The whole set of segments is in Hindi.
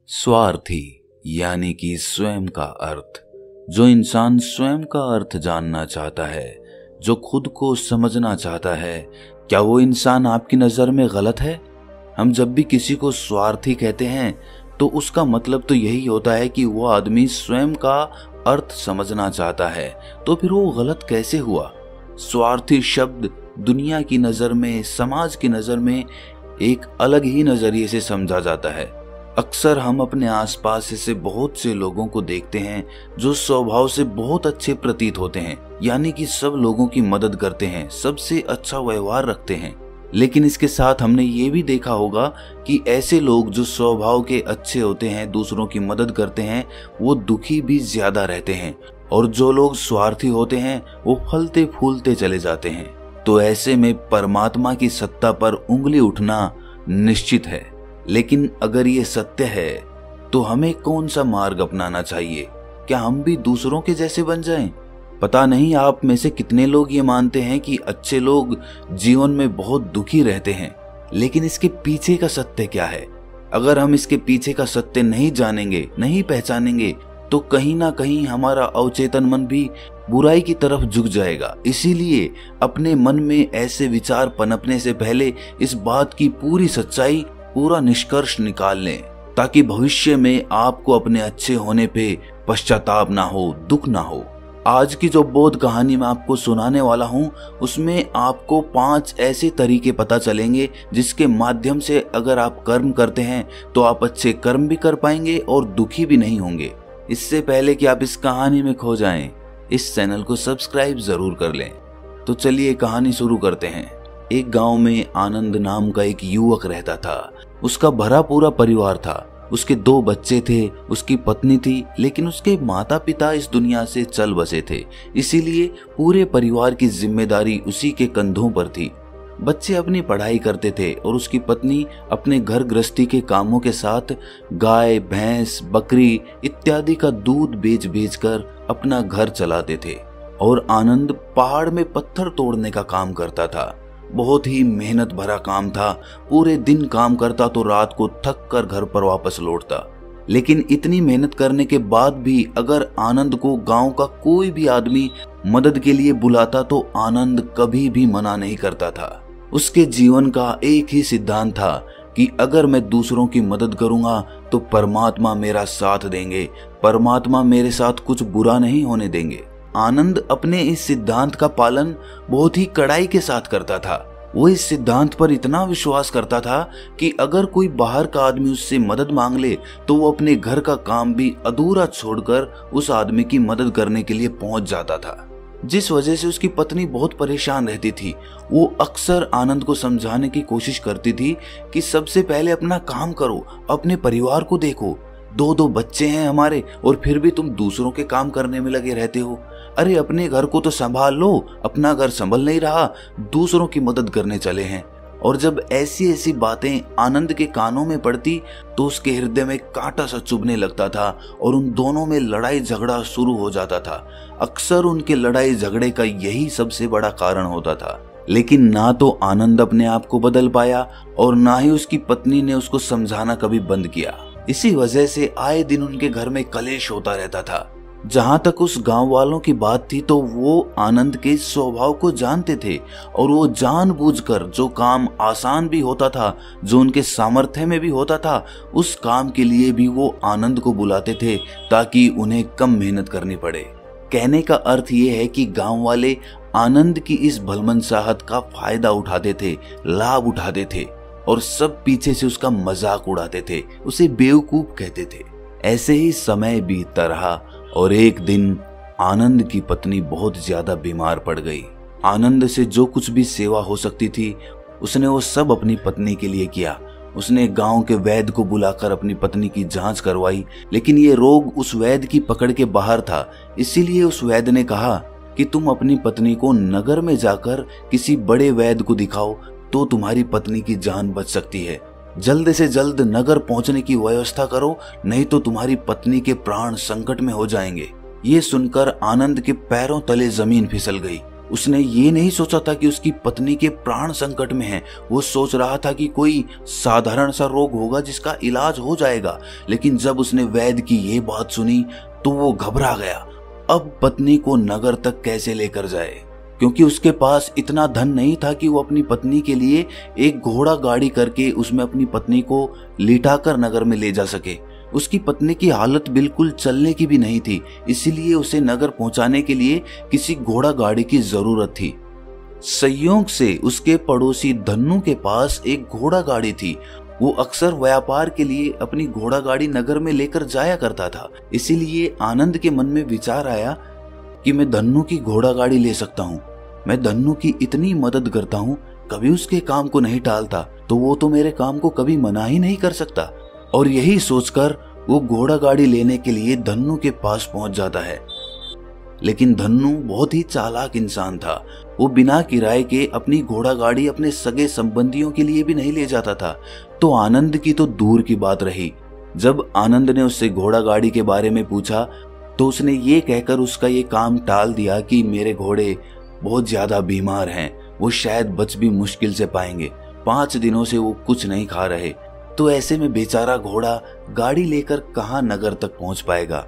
स्वार्थी यानी कि स्वयं का अर्थ। जो इंसान स्वयं का अर्थ जानना चाहता है, जो खुद को समझना चाहता है, क्या वो इंसान आपकी नज़र में गलत है? हम जब भी किसी को स्वार्थी कहते हैं तो उसका मतलब तो यही होता है कि वो आदमी स्वयं का अर्थ समझना चाहता है। तो फिर वो गलत कैसे हुआ? स्वार्थी शब्द दुनिया की नज़र में, समाज की नज़र में एक अलग ही नज़रिए से समझा जाता है। अक्सर हम अपने आसपास ऐसे बहुत से लोगों को देखते हैं जो स्वभाव से बहुत अच्छे प्रतीत होते हैं, यानी कि सब लोगों की मदद करते हैं, सबसे अच्छा व्यवहार रखते हैं। लेकिन इसके साथ हमने ये भी देखा होगा कि ऐसे लोग जो स्वभाव के अच्छे होते हैं, दूसरों की मदद करते हैं, वो दुखी भी ज्यादा रहते हैं। और जो लोग स्वार्थी होते हैं वो फलते फूलते चले जाते हैं। तो ऐसे में परमात्मा की सत्ता पर उंगली उठना निश्चित है। लेकिन अगर ये सत्य है तो हमें कौन सा मार्ग अपनाना चाहिए? क्या हम भी दूसरों के जैसे बन जाएं? पता नहीं आप में से कितने लोग ये मानते हैं कि अच्छे लोग जीवन में बहुत दुखी रहते हैं, लेकिन इसके पीछे का सत्य क्या है? अगर हम इसके पीछे का सत्य नहीं जानेंगे, नहीं पहचानेंगे, तो कहीं ना कहीं हमारा अवचेतन मन भी बुराई की तरफ झुक जाएगा। इसीलिए अपने मन में ऐसे विचार पनपने से पहले इस बात की पूरी सच्चाई, पूरा निष्कर्ष निकाल लें, ताकि भविष्य में आपको अपने अच्छे होने पे पश्चाताप ना हो, दुख ना हो। आज की जो बोध कहानी मैं आपको सुनाने वाला हूँ, उसमें आपको 5 ऐसे तरीके पता चलेंगे जिसके माध्यम से अगर आप कर्म करते हैं तो आप अच्छे कर्म भी कर पाएंगे और दुखी भी नहीं होंगे। इससे पहले कि आप इस कहानी में खो जाएं, इस चैनल को सब्सक्राइब जरूर कर लें। तो चलिए कहानी शुरू करते हैं। एक गांव में आनंद नाम का एक युवक रहता था। उसका भरा पूरा परिवार था। उसके 2 बच्चे थे, उसकी पत्नी थी, लेकिन उसके माता पिता इस दुनिया से चल बसे थे। इसीलिए पूरे परिवार की जिम्मेदारी उसी के कंधों पर थी। बच्चे अपनी पढ़ाई करते थे और उसकी पत्नी अपने घर गृहस्थी के कामों के साथ गाय, भैंस, बकरी इत्यादि का दूध बेच बेच कर अपना घर चलाते थे। और आनंद पहाड़ में पत्थर तोड़ने का काम करता था। बहुत ही मेहनत भरा काम था। पूरे दिन काम करता तो रात को थक कर घर पर वापस लौटता। लेकिन इतनी मेहनत करने के बाद भी अगर आनंद को गांव का कोई भी आदमी मदद के लिए बुलाता तो आनंद कभी भी मना नहीं करता था। उसके जीवन का एक ही सिद्धांत था कि अगर मैं दूसरों की मदद करूंगा तो परमात्मा मेरा साथ देंगे, परमात्मा मेरे साथ कुछ बुरा नहीं होने देंगे। आनंद अपने इस सिद्धांत का पालन बहुत ही कड़ाई के साथ करता था। वो इस सिद्धांत पर इतना विश्वास करता था कि अगर कोई बाहर का आदमी उससे मदद मांग ले तो वो अपने घर का काम भी अधूरा छोड़कर उस आदमी की मदद करने के लिए पहुंच जाता था। जिस वजह से उसकी पत्नी बहुत परेशान रहती थी। वो अक्सर आनंद को समझाने की कोशिश करती थी कि सबसे पहले अपना काम करो, अपने परिवार को देखो। 2 बच्चे हैं हमारे और फिर भी तुम दूसरों के काम करने में लगे रहते हो। अरे अपने घर को तो संभाल लो, अपना घर संभल नहीं रहा, दूसरों की मदद करने चले हैं। और जब ऐसी ऐसी बातें आनंद के कानों में पड़ती तो उसके हृदय में कांटा सा चुभने लगता था और उन दोनों में लड़ाई झगड़ा शुरू हो जाता था। अक्सर उनके लड़ाई झगड़े का यही सबसे बड़ा कारण होता था। लेकिन ना तो आनंद अपने आप को बदल पाया और ना ही उसकी पत्नी ने उसको समझाना कभी बंद किया। इसी वजह से आए दिन उनके घर में कलेश होता रहता था। जहां तक उस गांव वालों की बात थी तो वो आनंद के स्वभाव को जानते थे और वो जानबूझकर जो काम आसान भी होता था, जो उनके सामर्थ्य में भी होता था, उस काम के लिए भी वो आनंद को बुलाते थे ताकि उन्हें कम मेहनत करनी पड़े। कहने का अर्थ ये है कि गांव वाले आनंद की इस भलमनसाहत का फायदा उठाते थे, लाभ उठाते थे और सब पीछे से उसका मजाक उड़ाते थे, उसे बेवकूफ कहते थे। ऐसे ही समय बीतता रहा और एक दिन आनंद की पत्नी बहुत ज्यादा बीमार पड़ गई। आनंद से जो कुछ भी सेवा हो सकती थी उसने वो सब अपनी पत्नी के लिए किया। उसने गांव के वैद्य को बुलाकर अपनी पत्नी की जांच करवाई, लेकिन ये रोग उस वैद्य की पकड़ के बाहर था। इसीलिए उस वैद्य ने कहा कि तुम अपनी पत्नी को नगर में जाकर किसी बड़े वैद्य को दिखाओ तो तुम्हारी पत्नी की जान बच सकती है। जल्द से जल्द नगर पहुंचने की व्यवस्था करो, नहीं तो तुम्हारी पत्नी के प्राण संकट में हो जाएंगे। ये सुनकर आनंद के पैरों तले जमीन फिसल गई। उसने ये नहीं सोचा था कि उसकी पत्नी के प्राण संकट में हैं। वो सोच रहा था कि कोई साधारण सा रोग होगा जिसका इलाज हो जाएगा। लेकिन जब उसने वैद्य की ये बात सुनी तो वो घबरा गया। अब पत्नी को नगर तक कैसे लेकर जाए, क्योंकि उसके पास इतना धन नहीं था कि वो अपनी पत्नी के लिए एक घोड़ा गाड़ी करके उसमें अपनी पत्नी को लिटाकर नगर में ले जा सके। उसकी पत्नी की हालत बिल्कुल चलने की भी नहीं थी, इसीलिए उसे नगर पहुंचाने के लिए किसी घोड़ा गाड़ी की जरूरत थी। संयोग से उसके पड़ोसी धन्नू के पास एक घोड़ा गाड़ी थी। वो अक्सर व्यापार के लिए अपनी घोड़ा गाड़ी नगर में लेकर जाया करता था। इसीलिए आनंद के मन में विचार आया कि मैं धन्नू की घोड़ा गाड़ी ले सकता हूँ। मैं धन्नू की इतनी मदद करता हूँ, कभी उसके काम को नहीं टालता, तो वो तो मेरे काम को कभी मना ही नहीं कर सकता। और यही सोचकर वो घोड़ा गाड़ी लेने के लिए धन्नू के पास पहुंच जाता है। लेकिन धन्नू बहुत ही चालाक इंसान था। वो बिना किराए के अपनी घोड़ा गाड़ी अपने सगे संबंधियों के लिए भी नहीं ले जाता था। तो आनंद की तो दूर की बात रही। जब आनंद ने उससे घोड़ा गाड़ी के बारे में पूछा तो उसने ये कहकर उसका ये काम टाल दिया कि मेरे घोड़े बहुत ज्यादा बीमार हैं, वो शायद बच भी मुश्किल से पाएंगे। 5 दिनों से वो कुछ नहीं खा रहे, तो ऐसे में बेचारा घोड़ा गाड़ी लेकर कहाँ नगर तक पहुंच पाएगा।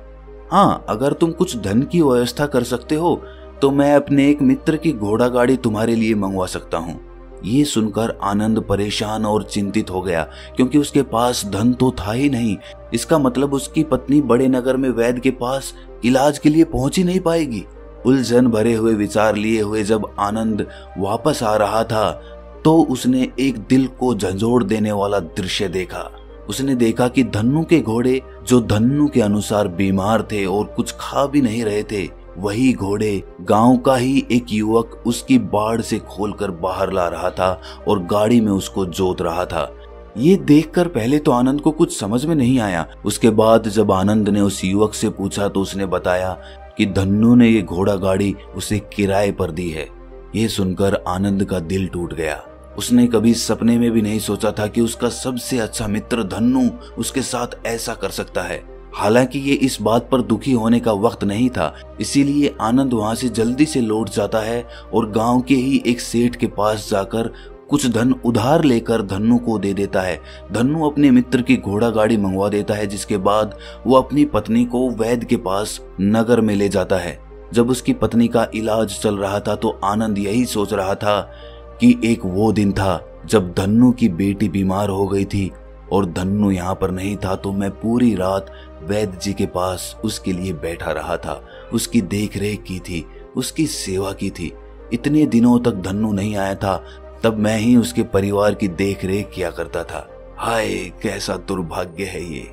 हाँ, अगर तुम कुछ धन की व्यवस्था कर सकते हो तो मैं अपने एक मित्र की घोड़ा गाड़ी तुम्हारे लिए मंगवा सकता हूँ। ये सुनकर आनंद परेशान और चिंतित हो गया, क्योंकि उसके पास धन तो था ही नहीं। इसका मतलब उसकी पत्नी बड़े नगर में वैद्य के पास इलाज के लिए पहुंच ही नहीं पाएगी। उलझन भरे हुए विचार लिए हुए जब आनंद वापस आ रहा था तो उसने एक दिल को झंझोड़ देने वाला दृश्य देखा। उसने देखा कि धन्नू के घोड़े, जो धन्नू के अनुसार बीमार थे और कुछ खा भी नहीं रहे थे, वही घोड़े गांव का ही एक युवक उसकी बाड़ से खोलकर बाहर ला रहा था और गाड़ी में उसको जोत रहा था। ये देखकर पहले तो आनंद को कुछ समझ में नहीं आया। उसके बाद जब आनंद ने उस युवक से पूछा तो उसने बताया कि धन्नू ने ये घोड़ा गाड़ी उसे किराए पर दी है। ये सुनकर आनंद का दिल टूट गया। उसने कभी सपने में भी नहीं सोचा था कि उसका सबसे अच्छा मित्र धन्नू उसके साथ ऐसा कर सकता है। हालांकि ये इस बात पर दुखी होने का वक्त नहीं था, इसीलिए आनंद वहां से जल्दी से लौट जाता है और गांव के ही एक सेठ के पास जाकर कुछ धन उधार लेकर धन्नू को दे देता है। धन्नू अपने मित्र की घोड़ा गाड़ी मंगवा देता है, जिसके बाद वो अपनी पत्नी को वैद्य के पास नगर में ले जाता है। जब उसकी पत्नी का इलाज चल रहा था तो आनंद यही सोच रहा था कि एक वो दिन था जब धन्नू की बेटी बीमार हो गई थी और धन्नू यहाँ पर नहीं था, तो मैं पूरी रात वैद्य जी के पास उसके लिए बैठा रहा था, उसकी देख रेख की थी, उसकी सेवा की थी। इतने दिनों तक धन्नू नहीं आया था, तब मैं ही उसके परिवार की देख रेख किया करता था। हाय, कैसा दुर्भाग्य है ये।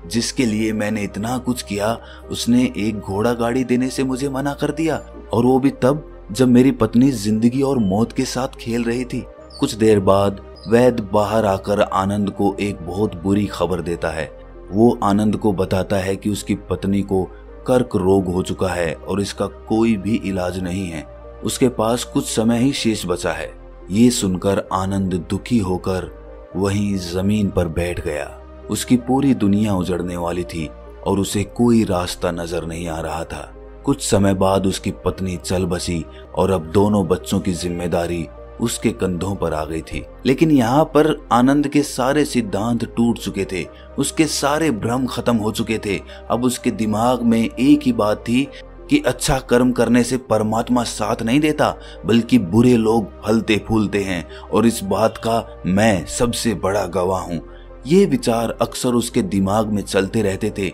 जिसके लिए मैंने इतना कुछ किया, उसने एक घोड़ा गाड़ी देने से मुझे मना कर दिया, और वो भी तब जब मेरी पत्नी जिंदगी और मौत के साथ खेल रही थी। कुछ देर बाद वैद्य बाहर आकर आनंद को एक बहुत बुरी खबर देता है। वो आनंद को बताता है कि उसकी पत्नी को कर्क रोग हो चुका है और इसका कोई भी इलाज नहीं है। उसके पास कुछ समय ही शेष बचा है। ये सुनकर आनंद दुखी होकर वहीं जमीन पर बैठ गया। उसकी पूरी दुनिया उजड़ने वाली थी और उसे कोई रास्ता नजर नहीं आ रहा था। कुछ समय बाद उसकी पत्नी चल बसी और अब दोनों बच्चों की जिम्मेदारी उसके कंधों पर आ गई थी। लेकिन यहाँ पर आनंद के सारे सिद्धांत टूट चुके थे, उसके सारे भ्रम खत्म हो चुके थे। अब उसके दिमाग में एक ही बात थी कि अच्छा कर्म करने से परमात्मा साथ नहीं देता, बल्कि बुरे लोग फलते फूलते हैं, और इस बात का मैं सबसे बड़ा गवाह हूँ। ये विचार अक्सर उसके दिमाग में चलते रहते थे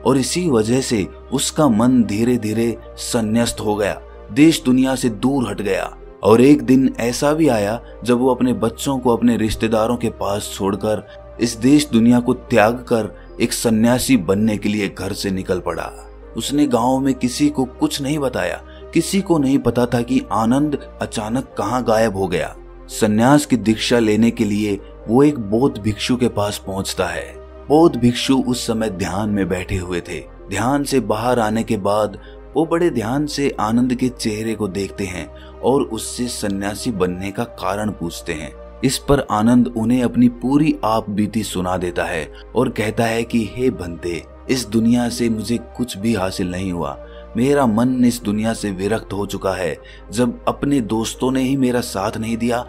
और इसी वजह से उसका मन धीरे धीरे संन्यास्त हो गया, देश दुनिया से दूर हट गया। और एक दिन ऐसा भी आया जब वो अपने बच्चों को अपने रिश्तेदारों के पास छोड़कर इस देश दुनिया को त्याग कर एक सन्यासी बनने के लिए घर से निकल पड़ा। उसने गांव में किसी को कुछ नहीं बताया। किसी को नहीं पता था कि आनंद अचानक कहाँ गायब हो गया। सन्यास की दीक्षा लेने के लिए वो एक बौद्ध भिक्षु के पास पहुंचता है। बौद्ध भिक्षु उस समय ध्यान में बैठे हुए थे। ध्यान से बाहर आने के बाद वो बड़े ध्यान से आनंद के चेहरे को देखते हैं और उससे सन्यासी बनने का कारण पूछते हैं। इस पर आनंद उन्हें अपनी पूरी आप बीती सुना देता है और कहता है कि हे बंदे, इस दुनिया से मुझे कुछ भी हासिल नहीं हुआ। मेरा मन इस दुनिया से विरक्त हो चुका है। जब अपने दोस्तों ने ही मेरा साथ नहीं दिया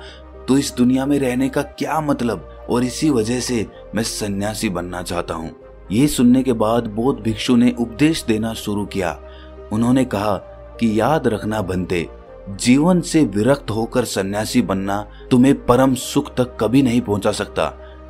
तो इस दुनिया में रहने का क्या मतलब, और इसी वजह से मैं सन्यासी बनना चाहता हूँ। ये सुनने के बाद बौद्ध भिक्षु ने उपदेश देना शुरू किया। उन्होंने कहा कि याद रखना बंते, जीवन से विरक्त होकर सन्यासी बनना तुम्हें परम सुख तक कभी नहीं पहुंचा सकता,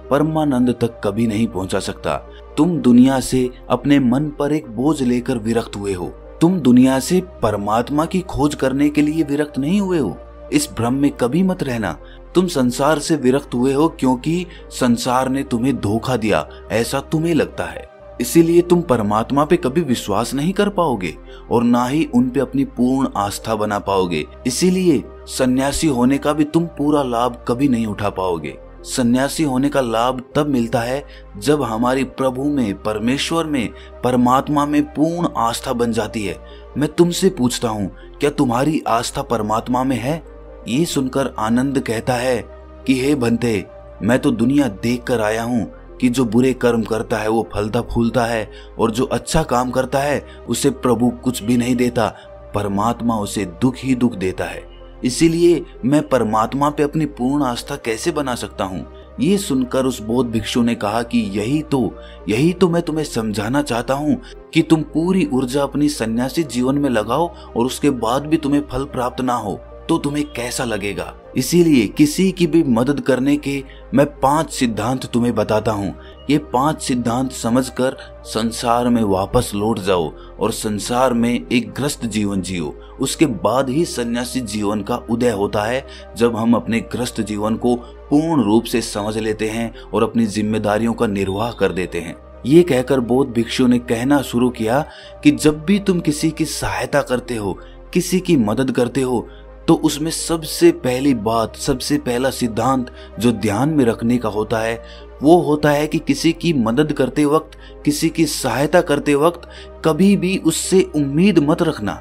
परमानंद तक कभी नहीं पहुंचा सकता। तुम दुनिया से अपने मन पर एक बोझ लेकर विरक्त हुए हो। तुम दुनिया से परमात्मा की खोज करने के लिए विरक्त नहीं हुए हो। इस भ्रम में कभी मत रहना। तुम संसार से विरक्त हुए हो क्योंकि संसार ने तुम्हें धोखा दिया, ऐसा तुम्हें लगता है। इसीलिए तुम परमात्मा पे कभी विश्वास नहीं कर पाओगे और ना ही उन पे अपनी पूर्ण आस्था बना पाओगे। इसीलिए सन्यासी होने का भी तुम पूरा लाभ कभी नहीं उठा पाओगे। सन्यासी होने का लाभ तब मिलता है जब हमारी प्रभु में, परमेश्वर में, परमात्मा में पूर्ण आस्था बन जाती है। मैं तुमसे पूछता हूँ, क्या तुम्हारी आस्था परमात्मा में है? ये सुनकर आनंद कहता है कि हे बंते, मैं तो दुनिया देख कर आया हूँ कि जो बुरे कर्म करता है वो फलता फूलता है, और जो अच्छा काम करता है उसे प्रभु कुछ भी नहीं देता, परमात्मा उसे दुख ही दुख देता है। इसीलिए मैं परमात्मा पे अपनी पूर्ण आस्था कैसे बना सकता हूँ? ये सुनकर उस बौद्ध भिक्षु ने कहा कि यही तो मैं तुम्हें समझाना चाहता हूँ कि तुम पूरी ऊर्जा अपनी सन्यासी जीवन में लगाओ और उसके बाद भी तुम्हें फल प्राप्त ना हो तो तुम्हें कैसा लगेगा। इसीलिए किसी की भी मदद करने के मैं 5 सिद्धांत तुम्हें बताता हूँ। ये 5 सिद्धांत समझकर संसार में वापस लौट जाओ और संसार में एक ग्रस्त जीवन जियो। उसके बाद ही सन्यासी जीवन का उदय होता है, जब हम अपने ग्रस्त जीवन को पूर्ण रूप से समझ लेते हैं और अपनी जिम्मेदारियों का निर्वाह कर देते हैं। ये कहकर बौद्ध भिक्षु ने कहना शुरू किया कि जब भी तुम किसी की सहायता करते हो, किसी की मदद करते हो, तो उसमें सबसे पहली बात, सबसे पहला सिद्धांत जो ध्यान में रखने का होता है वो होता है कि किसी की मदद करते वक्त, किसी की सहायता करते वक्त कभी भी उससे उम्मीद मत रखना।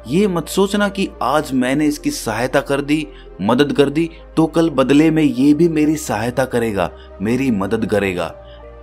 ये मत सोचना कि आज मैंने इसकी सहायता कर दी, मदद कर दी, तो कल बदले में ये भी मेरी सहायता करेगा, मेरी मदद करेगा।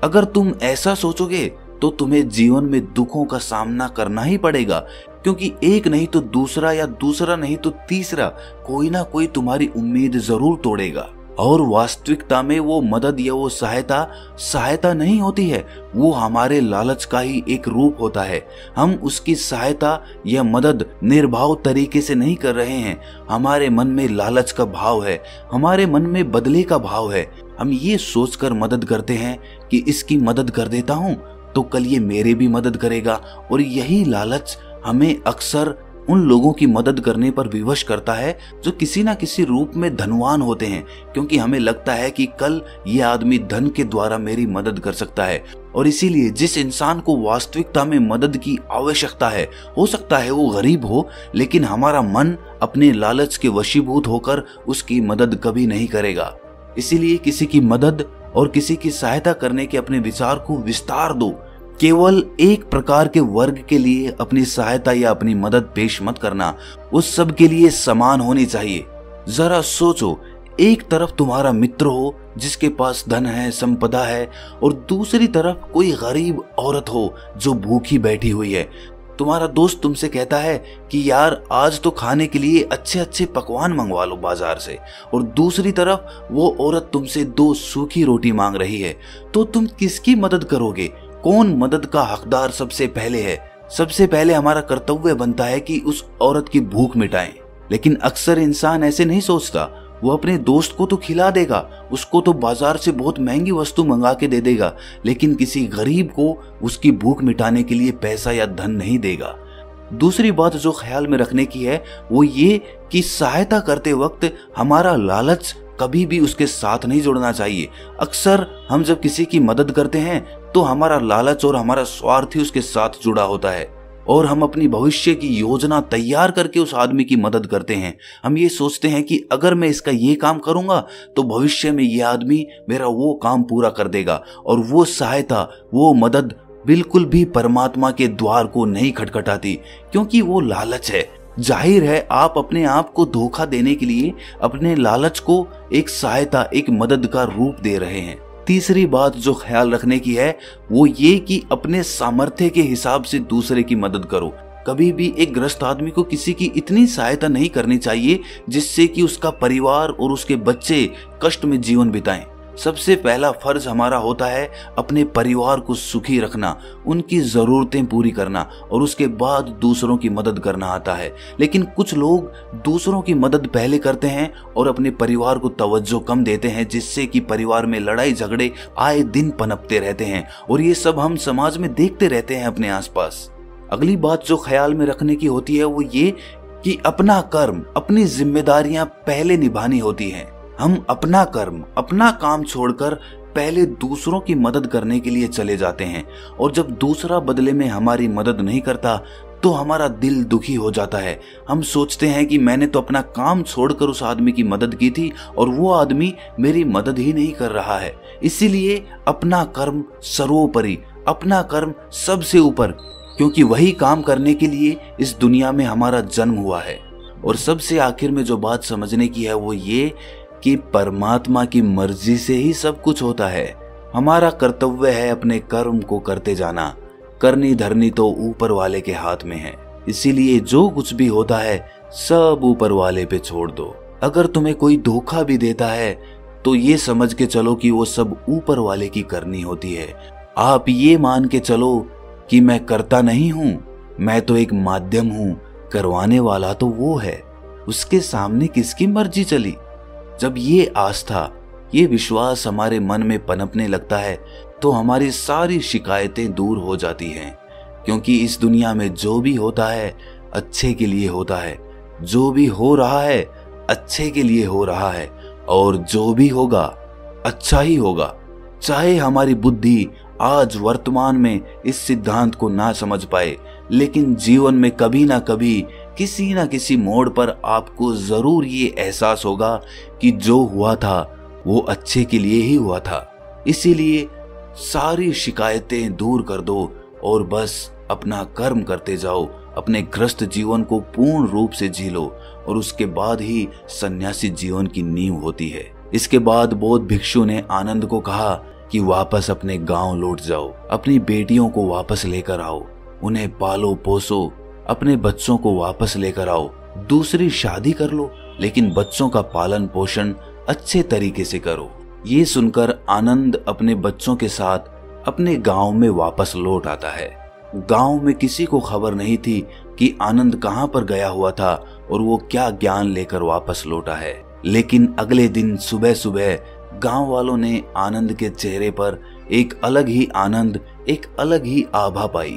अगर तुम ऐसा सोचोगे तो तुम्हें जीवन में दुखों का सामना करना ही पड़ेगा, क्योंकि एक नहीं तो दूसरा, या दूसरा नहीं तो तीसरा, कोई ना कोई तुम्हारी उम्मीद जरूर तोड़ेगा। और वास्तविकता में वो मदद या वो सहायता नहीं होती है, वो हमारे लालच का ही एक रूप होता है। हम उसकी सहायता या मदद निर्भाव तरीके से नहीं कर रहे हैं। हमारे मन में लालच का भाव है, हमारे मन में बदले का भाव है। हम ये सोचकर मदद करते हैं कि इसकी मदद कर देता हूँ तो कल ये मेरे भी मदद करेगा, और यही लालच हमें अक्सर उन लोगों की मदद करने पर विवश करता है जो किसी ना किसी रूप में धनवान होते हैं, क्योंकि हमें लगता है कि कल ये आदमी धन के द्वारा मेरी मदद कर सकता है। और इसीलिए जिस इंसान को वास्तविकता में मदद की आवश्यकता है, हो सकता है वो गरीब हो, लेकिन हमारा मन अपने लालच के वशीभूत होकर उसकी मदद कभी नहीं करेगा। इसीलिए किसी की मदद और किसी की सहायता करने के अपने विचार को विस्तार दो। केवल एक प्रकार के वर्ग के लिए अपनी सहायता या अपनी मदद पेश मत करना, उस सब के लिए समान होनी चाहिए। जरा सोचो, एक तरफ तुम्हारा मित्र हो जिसके पास धन है, संपदा है, और दूसरी तरफ कोई गरीब औरत हो जो भूखी बैठी हुई है। तुम्हारा दोस्त तुमसे कहता है कि यार आज तो खाने के लिए अच्छे अच्छे पकवान मंगवा लो बाजार से, और दूसरी तरफ वो औरत तुमसे 2 सूखी रोटी मांग रही है, तो तुम किसकी मदद करोगे? कौन मदद का हकदार सबसे पहले है? सबसे पहले हमारा कर्तव्य बनता है कि उस औरत की भूख मिटाएं। लेकिन अक्सर इंसान ऐसे नहीं सोचता। वो अपने दोस्त को तो खिला देगा, उसको तो बाजार से बहुत महंगी वस्तु मंगा के दे देगा, लेकिन किसी गरीब को उसकी भूख मिटाने के लिए पैसा या धन नहीं देगा। दूसरी बात जो ख्याल में रखने की है वो ये कि सहायता करते वक्त हमारा लालच कभी भी उसके साथ नहीं जुड़ना चाहिए। अक्सर हम जब किसी की मदद करते हैं तो हमारा लालच और हमारा स्वार्थ ही उसके साथ जुड़ा होता है, और हम अपनी भविष्य की योजना तैयार करके उस आदमी की मदद करते हैं। हम ये सोचते हैं कि अगर मैं इसका ये काम करूंगा तो भविष्य में ये आदमी मेरा वो काम पूरा कर देगा, और वो सहायता, वो मदद बिल्कुल भी परमात्मा के द्वार को नहीं खटखटाती, क्योंकि वो लालच है। जाहिर है आप अपने आप को धोखा देने के लिए अपने लालच को एक सहायता, एक मदद का रूप दे रहे हैं। तीसरी बात जो ख्याल रखने की है वो ये कि अपने सामर्थ्य के हिसाब से दूसरे की मदद करो। कभी भी एक ग्रस्त आदमी को किसी की इतनी सहायता नहीं करनी चाहिए जिससे कि उसका परिवार और उसके बच्चे कष्ट में जीवन बिताएं। सबसे पहला फर्ज हमारा होता है अपने परिवार को सुखी रखना, उनकी जरूरतें पूरी करना और उसके बाद दूसरों की मदद करना आता है। लेकिन कुछ लोग दूसरों की मदद पहले करते हैं और अपने परिवार को तवज्जो कम देते हैं, जिससे कि परिवार में लड़ाई झगड़े आए दिन पनपते रहते हैं और ये सब हम समाज में देखते रहते हैं अपने आसपास। अगली बात जो ख्याल में रखने की होती है वो ये कि अपना कर्म, अपनी जिम्मेदारियां पहले निभानी होती हैं। हम अपना कर्म, अपना काम छोड़कर पहले दूसरों की मदद करने के लिए चले जाते हैं और जब दूसरा बदले में हमारी मदद नहीं करता तो हमारा दिल दुखी हो जाता है। हम सोचते हैं कि मैंने तो अपना काम छोड़कर उस आदमी की मदद की थी और वो आदमी मेरी मदद ही नहीं कर रहा है। इसीलिए अपना कर्म सर्वोपरि, अपना कर्म सबसे ऊपर, क्योंकि वही काम करने के लिए इस दुनिया में हमारा जन्म हुआ है। और सबसे आखिर में जो बात समझने की है वो ये कि परमात्मा की मर्जी से ही सब कुछ होता है। हमारा कर्तव्य है अपने कर्म को करते जाना। करनी धरनी तो ऊपर वाले के हाथ में है, इसीलिए जो कुछ भी होता है सब ऊपर वाले पे छोड़ दो। अगर तुम्हें कोई धोखा भी देता है तो ये समझ के चलो कि वो सब ऊपर वाले की करनी होती है। आप ये मान के चलो कि मैं करता नहीं हूं, मैं तो एक माध्यम हूं, करवाने वाला तो वो है, उसके सामने किसकी मर्जी चली। जब ये आस्था, ये विश्वास हमारे मन में पनपने लगता है तो हमारी सारी शिकायतें दूर हो जाती हैं, क्योंकि इस दुनिया में जो भी होता है अच्छे के लिए होता है, जो भी हो रहा है अच्छे के लिए हो रहा है और जो भी होगा अच्छा ही होगा। चाहे हमारी बुद्धि आज वर्तमान में इस सिद्धांत को ना समझ पाए, लेकिन जीवन में कभी ना कभी किसी ना किसी मोड़ पर आपको जरूर ये एहसास होगा कि जो हुआ था वो अच्छे के लिए ही हुआ था। इसीलिए सारी शिकायतें दूर कर दो और बस अपना कर्म करते जाओ, अपने ग्रस्त जीवन को पूर्ण रूप से जी लो और उसके बाद ही सन्यासी जीवन की नींव होती है। इसके बाद बौद्ध भिक्षु ने आनंद को कहा कि वापस अपने गांव लौट जाओ, अपनी बेटियों को वापस लेकर आओ, उन्हें पालो पोसो, अपने बच्चों को वापस लेकर आओ, दूसरी शादी कर लो, लेकिन बच्चों का पालन पोषण अच्छे तरीके से करो। ये सुनकर आनंद अपने बच्चों के साथ अपने गांव में वापस लौट आता है। गांव में किसी को खबर नहीं थी कि आनंद कहां पर गया हुआ था और वो क्या ज्ञान लेकर वापस लौटा है। लेकिन अगले दिन सुबह सुबह गांव वालों ने आनंद के चेहरे पर एक अलग ही आनंद, एक अलग ही आभा पाई।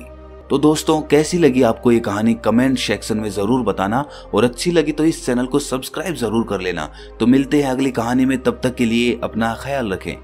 तो दोस्तों, कैसी लगी आपको ये कहानी कमेंट सेक्शन में जरूर बताना और अच्छी लगी तो इस चैनल को सब्सक्राइब जरूर कर लेना। तो मिलते हैं अगली कहानी में, तब तक के लिए अपना ख्याल रखें।